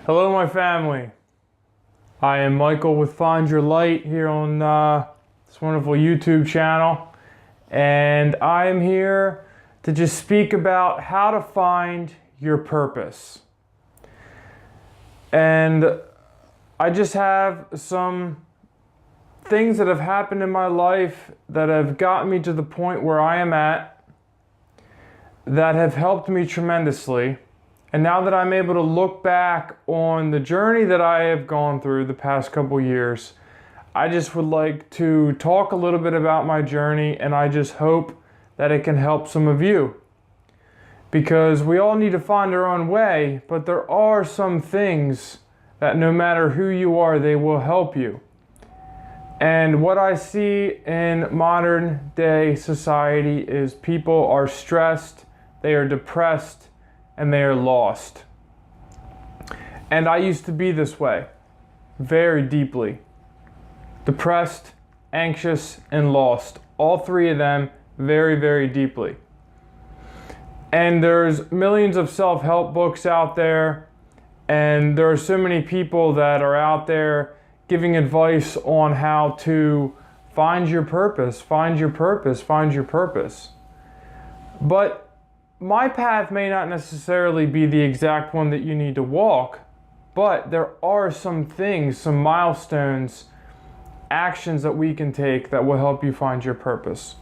Hello, my family. I am Michael with Find Your Light here on this wonderful YouTube channel. And I am here to just speak about how to find your purpose. And I just have some things that have happened in my life that have gotten me to the point where I am at, that have helped me tremendously. And now that I'm able to look back on the journey that I have gone through the past couple years, I just would like to talk a little bit about my journey, and I just hope that it can help some of you. Because we all need to find our own way, but there are some things that no matter who you are, they will help you. And what I see in modern day society is people are stressed, they are depressed, and they are lost. And I used to be this way, very deeply. Depressed, anxious, and lost. All three of them very, very deeply. And there's millions of self-help books out there, and there are so many people that are out there giving advice on how to find your purpose, find your purpose, find your purpose. But my path may not necessarily be the exact one that you need to walk, but there are some things, some milestones, actions that we can take that will help you find your purpose.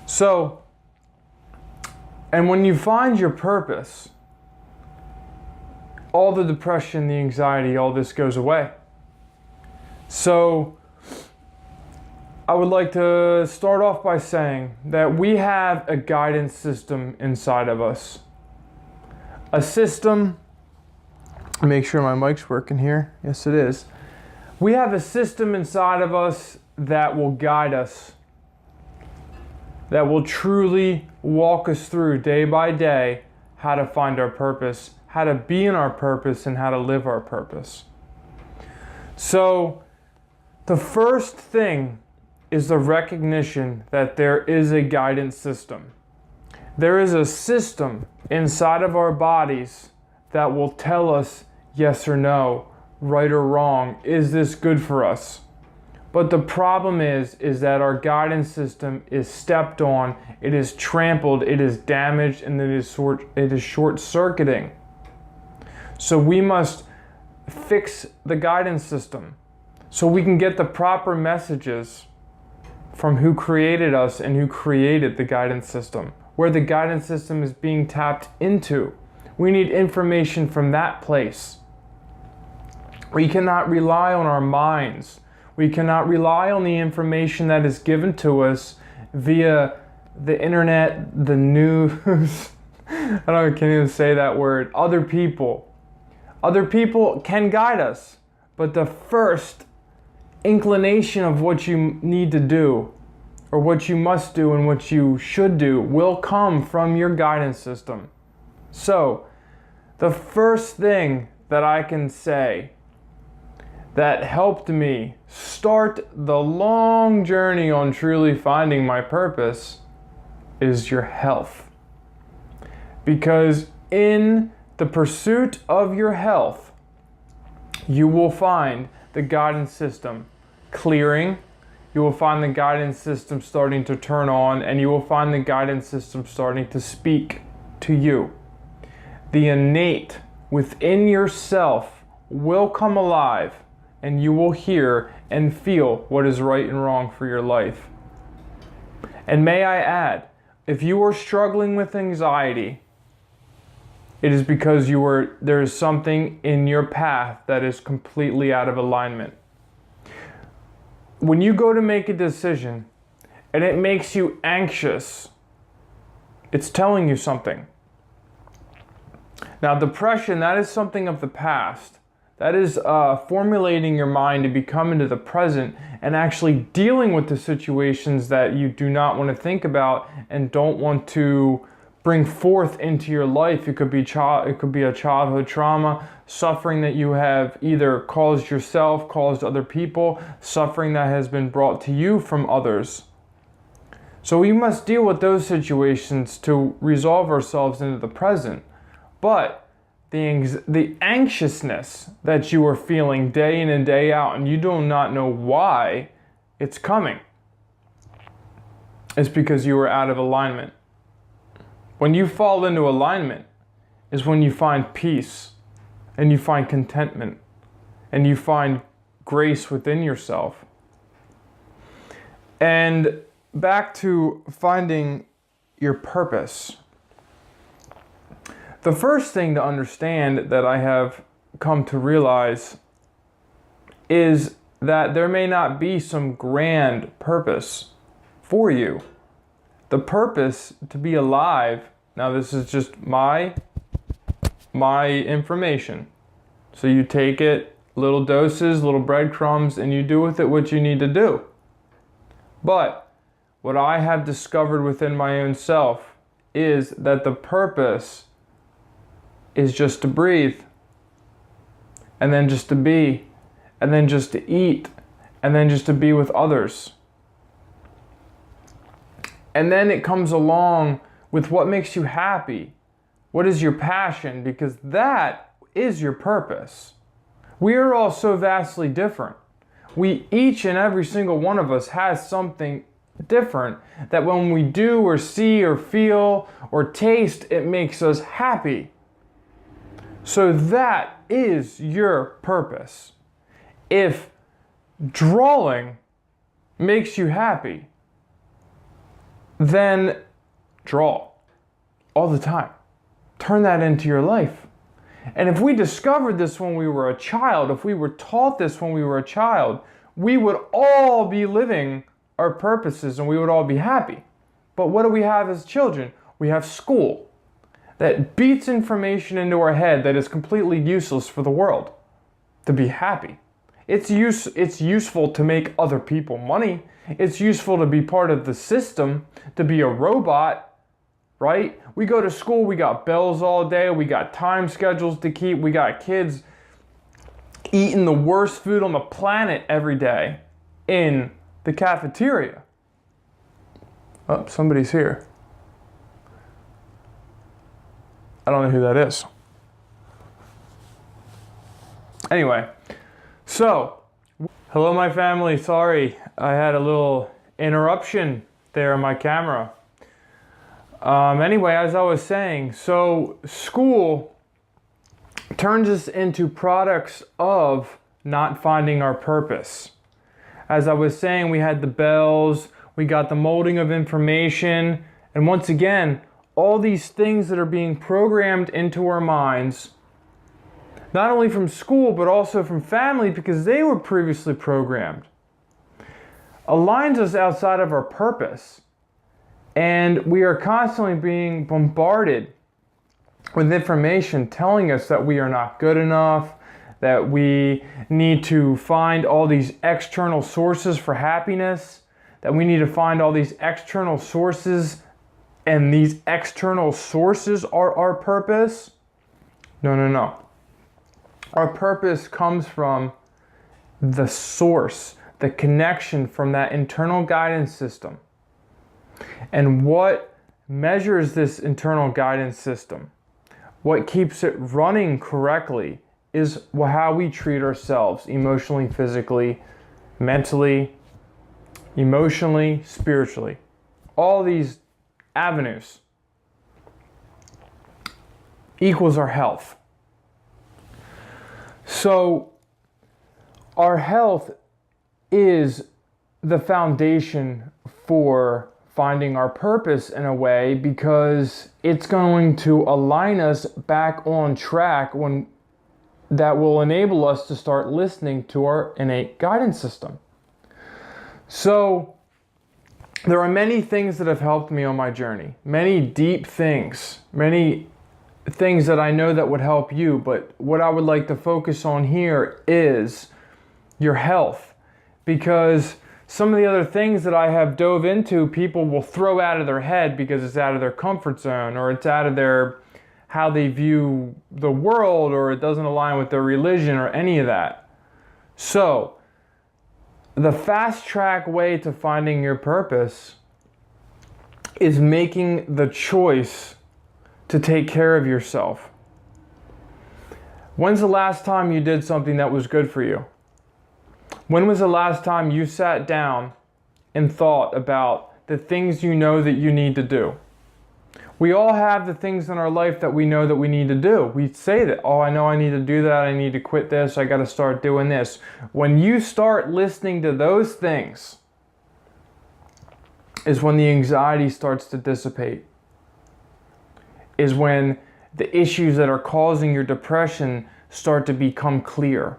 So, and when you find your purpose, all the depression, the anxiety, all this goes away. So, I would like to start off by saying that we have a guidance system inside of us. A system, make sure my mic's working here. Yes, it is. We have a system inside of us that will guide us, that will truly walk us through day by day how to find our purpose, how to be in our purpose, and how to live our purpose. So, the first thing is the recognition that there is a guidance system. There is a system inside of our bodies that will tell us yes or no, right or wrong, is this good for us? But the problem is that our guidance system is stepped on, it is trampled, it is damaged, and it is short-circuiting. So we must fix the guidance system so we can get the proper messages from who created us and who created the guidance system, where the guidance system is being tapped into. We need information from that place. We cannot rely on our minds. We cannot rely on the information that is given to us via the internet, the news. I can't even say that word. Other people. Other people can guide us, but the first inclination of what you need to do, or what you must do and what you should do, will come from your guidance system. So, the first thing that I can say that helped me start the long journey on truly finding my purpose is your health. Because in the pursuit of your health, you will find the guidance system clearing, you will find the guidance system starting to turn on, and you will find the guidance system starting to speak to you. The innate within yourself will come alive, and you will hear and feel what is right and wrong for your life. And may I add, if you are struggling with anxiety, it is because there is something in your path that is completely out of alignment. When you go to make a decision and it makes you anxious, it's telling you something. Now, depression, that is something of the past. That is formulating your mind to become into the present and actually dealing with the situations that you do not want to think about and don't want to bring forth into your life. It could be a childhood trauma, suffering that you have either caused yourself, caused other people, suffering that has been brought to you from others. So we must deal with those situations to resolve ourselves into the present. But the anxiousness that you are feeling day in and day out, and you do not know why it's coming, it's because you are out of alignment. When you fall into alignment is when you find peace, and you find contentment, and you find grace within yourself. And back to finding your purpose. The first thing to understand that I have come to realize is that there may not be some grand purpose for you. The purpose to be alive, now this is just my information. So you take it, little doses, little breadcrumbs, and you do with it what you need to do. But what I have discovered within my own self is that the purpose is just to breathe, and then just to be, and then just to eat, and then just to be with others. And then it comes along with what makes you happy. What is your passion? Because that is your purpose. We are all so vastly different. Each and every single one of us has something different that when we do or see or feel or taste, it makes us happy. So that is your purpose. If drawing makes you happy, then draw all the time. Turn that into your life. And if we discovered this when we were a child, if we were taught this when we were a child, we would all be living our purposes and we would all be happy. But what do we have as children? We have school that beats information into our head that is completely useless for the world to be happy. It's useful to make other people money. It's useful to be part of the system, to be a robot, right? We go to school, we got bells all day, we got time schedules to keep, we got kids eating the worst food on the planet every day in the cafeteria. Oh, somebody's here. I don't know who that is. Anyway, so, hello my family, sorry, I had a little interruption there on my camera. Anyway, as I was saying, so school turns us into products of not finding our purpose. As I was saying, we had the bells, we got the molding of information, and once again, all these things that are being programmed into our minds, not only from school, but also from family, because they were previously programmed, aligns us outside of our purpose. And we are constantly being bombarded with information telling us that we are not good enough, that we need to find all these external sources for happiness, that we need to find all these external sources, and these external sources are our purpose. No. Our purpose comes from the source, the connection from that internal guidance system. And what measures this internal guidance system, what keeps it running correctly, is how we treat ourselves emotionally, physically, mentally, emotionally, spiritually. All these avenues equals our health. So our health is the foundation for finding our purpose in a way, because it's going to align us back on track that will enable us to start listening to our innate guidance system. So there are many things that have helped me on my journey, many deep things, many things that I know that would help you, but what I would like to focus on here is your health, because some of the other things that I have dove into, people will throw out of their head because it's out of their comfort zone, or it's out of their how they view the world, or it doesn't align with their religion or any of that. So, the fast track way to finding your purpose is making the choice to take care of yourself. When's the last time you did something that was good for you? When was the last time you sat down and thought about the things you know that you need to do? We all have the things in our life that we know that we need to do. We say that, oh, I know I need to do that. I need to quit this. I got to start doing this. When you start listening to those things is when the anxiety starts to dissipate. Is when the issues that are causing your depression start to become clear.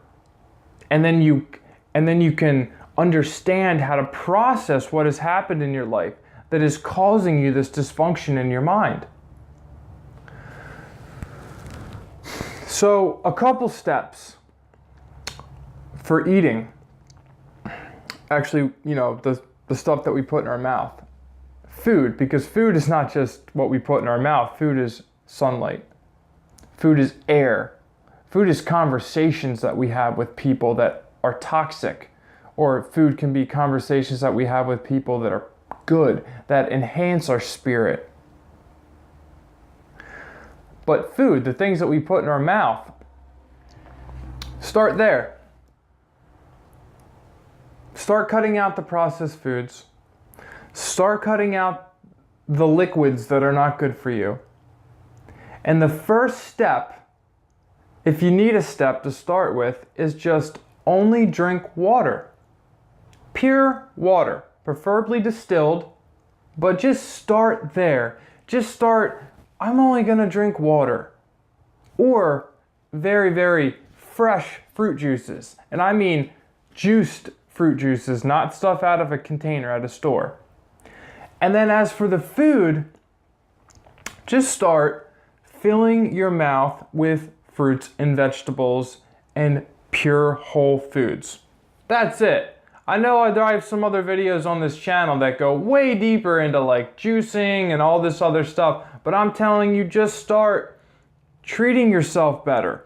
And then you can understand how to process what has happened in your life that is causing you this dysfunction in your mind. So, a couple steps for eating. Actually, the stuff that we put in our mouth. Food, because food is not just what we put in our mouth. Food is sunlight. Food is air. Food is conversations that we have with people that are toxic. Or food can be conversations that we have with people that are good, that enhance our spirit. But food, the things that we put in our mouth, start there. Start cutting out the processed foods. Start cutting out the liquids that are not good for you. And the first step, if you need a step to start with, is just only drink water. Pure water, preferably distilled, but just start there. Just start, I'm only going to drink water. Or very, very fresh fruit juices. And I mean juiced fruit juices, not stuff out of a container at a store. And then as for the food, just start filling your mouth with fruits and vegetables and pure whole foods. That's it. I know I have some other videos on this channel that go way deeper into like juicing and all this other stuff, but I'm telling you, just start treating yourself better.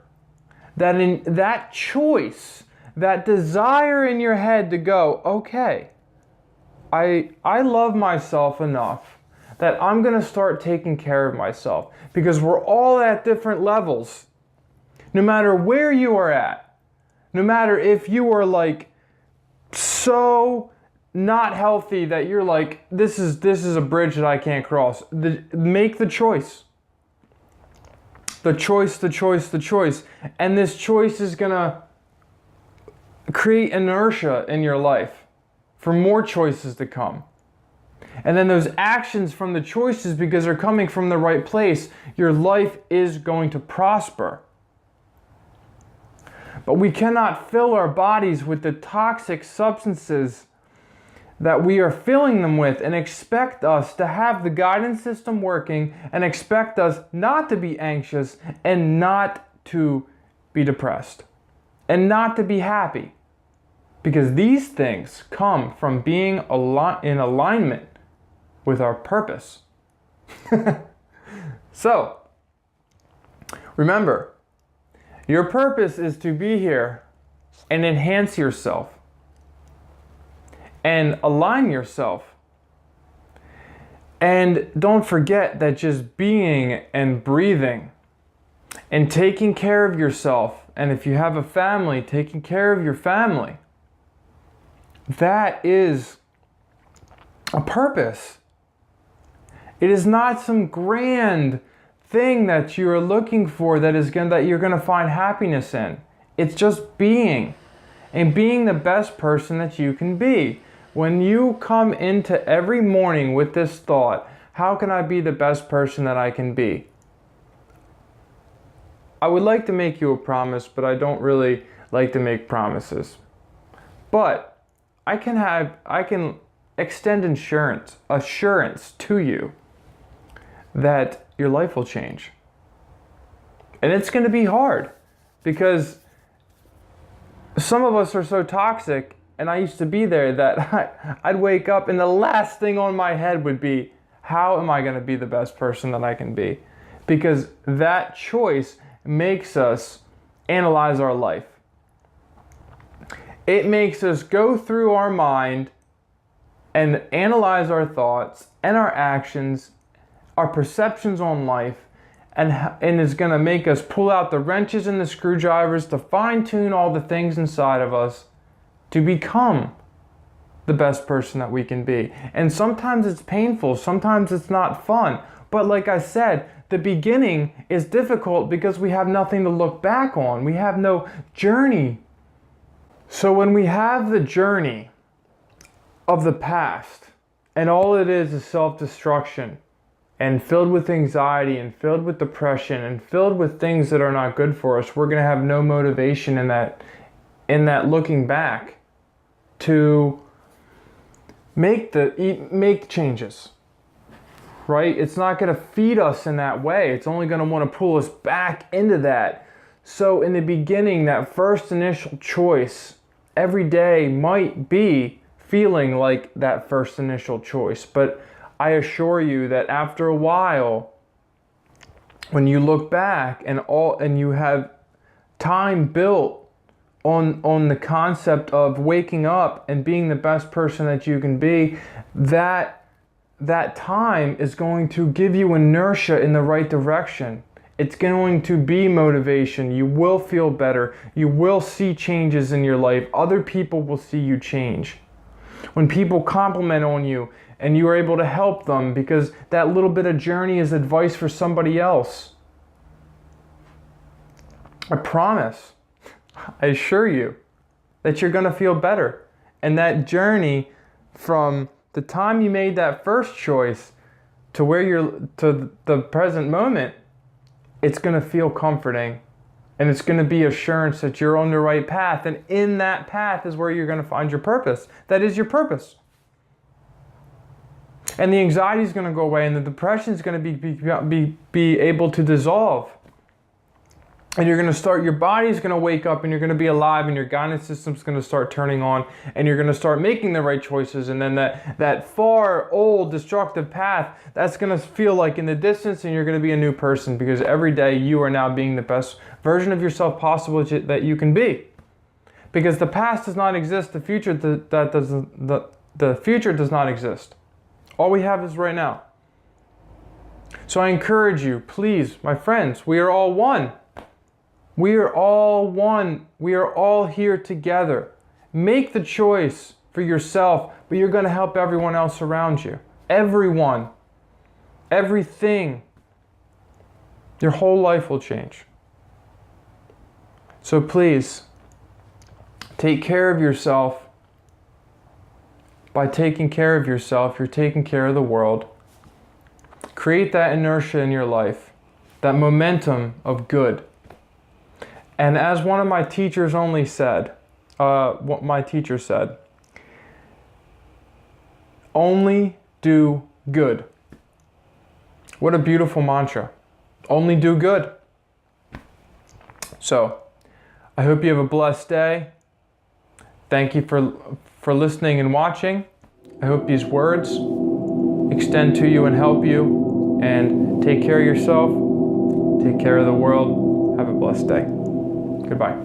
That choice, that desire in your head to go, okay, I love myself enough that I'm going to start taking care of myself, because we're all at different levels. No matter where you are at, no matter if you are like so not healthy that you're like, this is a bridge that I can't cross. Make the choice. The choice. And this choice is going to create inertia in your life for more choices to come. And then those actions from the choices, because they're coming from the right place, your life is going to prosper. But we cannot fill our bodies with the toxic substances that we are filling them with and expect us to have the guidance system working and expect us not to be anxious and not to be depressed and not to be happy. Because these things come from being in alignment with our purpose. So, remember, your purpose is to be here and enhance yourself and align yourself. And don't forget that just being and breathing and taking care of yourself, and if you have a family, taking care of your family, that is a purpose. It is not some grand thing that you are looking for that you're going to find happiness in. It's just being, and being the best person that you can be. When you come into every morning with this thought, how can I be the best person that I can be? I would like to make you a promise, but I don't really like to make promises. But I can extend assurance to you that your life will change. And it's going to be hard, because some of us are so toxic, and I used to be there, that I'd wake up and the last thing on my head would be, how am I going to be the best person that I can be? Because that choice makes us analyze our life. It makes us go through our mind and analyze our thoughts and our actions, our perceptions on life, and is going to make us pull out the wrenches and the screwdrivers to fine-tune all the things inside of us to become the best person that we can be. And sometimes it's painful, sometimes it's not fun. But like I said, the beginning is difficult because we have nothing to look back on. We have no journey. So when we have the journey of the past, and all it is self-destruction, and filled with anxiety, and filled with depression, and filled with things that are not good for us, we're going to have no motivation in that looking back to make changes. Right? It's not going to feed us in that way. It's only going to want to pull us back into that. So in the beginning, that first initial choice every day might be feeling like that first initial choice. But I assure you that after a while, when you look back and you have time built on the concept of waking up and being the best person that you can be, that time is going to give you inertia in the right direction. It's going to be motivation. You will feel better. You will see changes in your life. Other people will see you change. When people compliment on you and you are able to help them because that little bit of journey is advice for somebody else, I promise, I assure you that you're going to feel better. And that journey from the time you made that first choice to where you're to the present moment, it's going to feel comforting, and it's going to be assurance that you're on the right path, and in that path is where you're going to find your purpose. That is your purpose. And the anxiety is going to go away, and the depression is going to be able to dissolve. And you're going to start, your body's going to wake up and you're going to be alive, and your guidance system's going to start turning on, and you're going to start making the right choices. And then that far old destructive path, that's going to feel like in the distance, and you're going to be a new person because every day you are now being the best version of yourself possible that you can be. Because the past does not exist, the future the future does not exist. All we have is right now. So I encourage you, please, my friends, we are all one. We are all one. We are all here together. Make the choice for yourself, but you're going to help everyone else around you. Everyone. Everything. Your whole life will change. So please, take care of yourself. By taking care of yourself, you're taking care of the world. Create that inertia in your life, that momentum of good. And as one of my teachers said, only do good. What a beautiful mantra. Only do good. So, I hope you have a blessed day. Thank you for listening and watching. I hope these words extend to you and help you. And take care of yourself. Take care of the world. Have a blessed day. Goodbye.